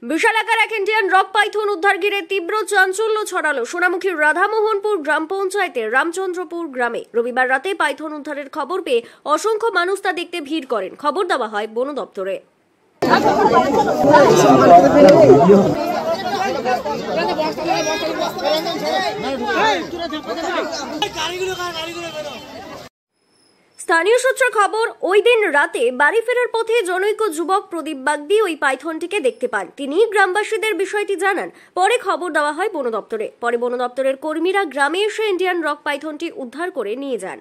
বিশাল আকার এক Indian rock Python উদ্ধার ঘিরে তীব্র চাঞ্চল্য ছড়ালো সোনামুখীর রাধামোহনপুর গ্রাম পঞ্চায়েতের রামচন্দ্রপুর গ্রামে। রবিবার রাতে পাইথন উদ্ধারের খবর পেয়ে অসংখ্য মানুষ তা দেখতে ভিড় করেন। খবর দেওয়া হয় বন দপ্তরে। স্থানীয় সূত্রে খবর, ওই দিন রাতে বাড়ি ফেরার পথে জনৈক যুবক প্রদীপ বাগদি ওই পাইথনটিকে দেখতে পান। তিনি গ্রামবাসীদের বিষয়টি জানান। পরে খবর দেওয়া হয় বন দপ্তরে। পরে বন দপ্তরের কর্মীরা গ্রামে এসে ইন্ডিয়ান রক পাইথনটি উদ্ধার করে নিয়ে যান।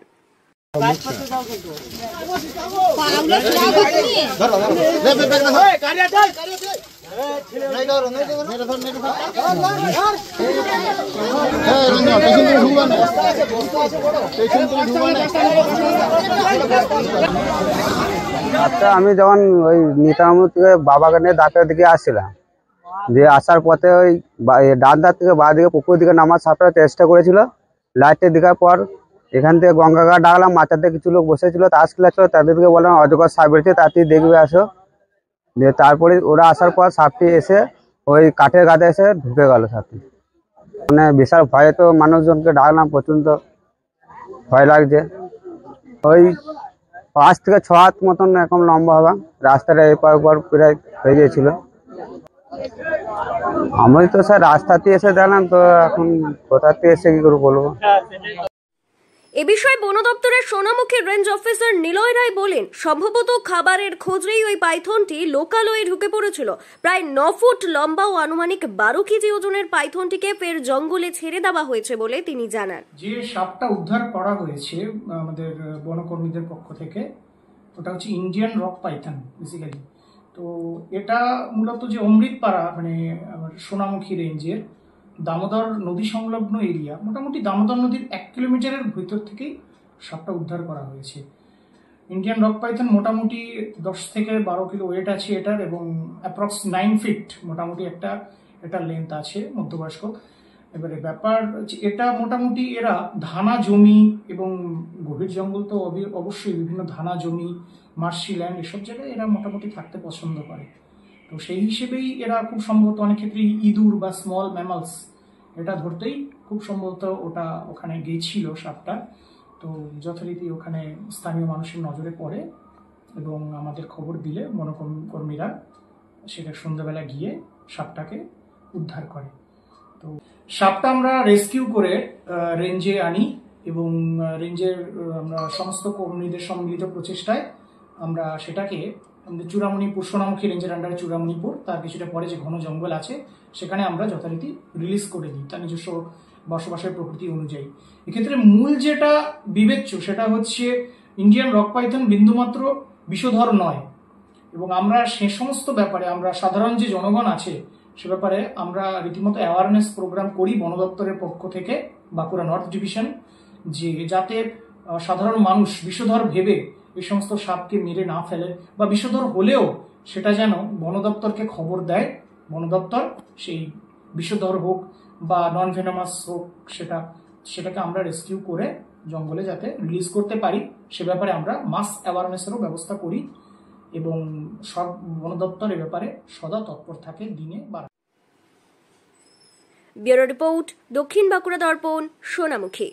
আমি যখন ওই নিতামপুর থেকে বাবাকে নিয়ে ডাক্তার দিকে আসছিলাম, দিয়ে আসার পথে ওই ডান ধার থেকে বা দিকে পুকুর দিকে নামার সাপটা চেষ্টা করেছিল। লাইটে দেখার পর এখান থেকে গঙ্গাঘাট ডাকলাম, মাথাতে কিছু লোক বসেছিল, তাস খেলাচ্ছিল, তাদেরকে বললাম অজগর সাপ বেরিয়েছে, তাড়াতাড়ি দেখবে আসো। দিয়ে তারপরে ওরা আসার পর সাপটি এসে ওই কাঠের গাছে এসে ঢুকে গেল সাপটি। মানে বিশাল ভয়ে তো মানুষজনকে ডাকলাম, প্রচণ্ড ভয় লাগছে। ওই 5 থেকে 6 হাত মতন এরকম লম্বা হবে, রাস্তাটা এপার ওপার প্রায় হয়ে গিয়েছিল। আমি তো স্যার রাস্তাতে এসে দেখলাম, তো এখন কোথাতে এসে কি করে বলবো। এ বিষয়ে বন দপ্তরের সোনামুখী রেঞ্জ অফিসার নিলয় রায় বলেন, সম্ভবত খাবারের খোঁজেই ওই পাইথনটি লোকালয়ে ঢুকে পড়েছিল। প্রায় 9 ফুট লম্বা ও আনুমানিক 12 কেজি ওজনের পাইথনটিকে ফের জঙ্গলে ছেড়ে দেওয়া হয়েছে বলে তিনি জানান। যে সাপটা উদ্ধার করা হয়েছে আমাদের বনকর্মীদের পক্ষ থেকে, ওটা হচ্ছে ইন্ডিয়ান রক পাইথন বেসিক্যালি। তো এটা মূলত যে অমৃতপাড়া মানে সোনামুখী রেঞ্জের দামোদর নদী সংলগ্ন এরিয়া, মোটামুটি দামোদর নদীর 1 কিলোমিটারের ভিতর থেকেই সাপটা উদ্ধার করা হয়েছে। ইন্ডিয়ান রক পাইথন মোটামুটি 10 থেকে 12 কিলো ওয়েট আছে এটার, এবং অ্যাপ্রক্স 9 ফিট মোটামুটি এটার লেন্থ আছে, মধ্যবয়স্ক। এবারে ব্যাপার এটা মোটামুটি এরা ধানা জমি এবং গভীর জঙ্গল তো অবশ্যই বিভিন্ন ধানা জমি, মার্শি ল্যান্ড, এসব জায়গায় এরা মোটামুটি থাকতে পছন্দ করে। তো সেই হিসেবেই এরা খুব সম্ভবত অনেক ক্ষেত্রে ইঁদুর বা স্মল ম্যামালস এটা ধরতেই খুব সম্ভবত ওটা ওখানে গিয়েছিল সাপটা। তো যথারীতি ওখানে স্থানীয় মানুষের নজরে পড়ে এবং আমাদের খবর দিলে বনকর্মীরা সেটা সন্ধ্যাবেলা গিয়ে সাপটাকে উদ্ধার করে। তো সাপটা আমরা রেস্কিউ করে রেঞ্জে আনি এবং রেঞ্জের আমরা সমস্ত কর্মীদের সম্মিলিত প্রচেষ্টায় আমরা সেটাকে আমাদের চূড়ামণিপুর, সোনামুখী রেঞ্জের আন্ডারে চূড়ামণিপুর, তার কিছুটা পরে যে ঘন জঙ্গল আছে সেখানে আমরা যথারীতি রিলিজ করে দিই তার নিজস্ব বসবাসের প্রকৃতি অনুযায়ী। এক্ষেত্রে মূল যেটা বিবেচ্য সেটা হচ্ছে ইন্ডিয়ান রক পাইথন বিন্দুমাত্র বিষধর নয়, এবং আমরা সে সমস্ত ব্যাপারে আমরা সাধারণ যে জনগণ আছে সে ব্যাপারে আমরা রীতিমতো অ্যাওয়ারনেস প্রোগ্রাম করি বন দপ্তরের পক্ষ থেকে, বাঁকুড়া নর্থ ডিভিশন, যে যাতে সাধারণ মানুষ বিষধর ভেবে এই সমস্ত সাপকে মেরে না ফেলে, বা বিষধর হলেও সেটা যেন বন দপ্তরকে খবর দেয়। বন দপ্তর সেই বিষধর হোক বা নন ভেনামাস হোক সেটাকে আমরা রেস্কিউ করে জঙ্গলে যাতে রিলিজ করতে পারি সে ব্যাপারে আমরা মাস অ্যাওয়ারনেসেরও ব্যবস্থা করি, এবং সব বন দপ্তর এ ব্যাপারে সদা তৎপর থাকে দিনে বা। ব্যুরো রিপোর্ট, দক্ষিণ বাঁকুড়া দর্পণ, সোনামুখী।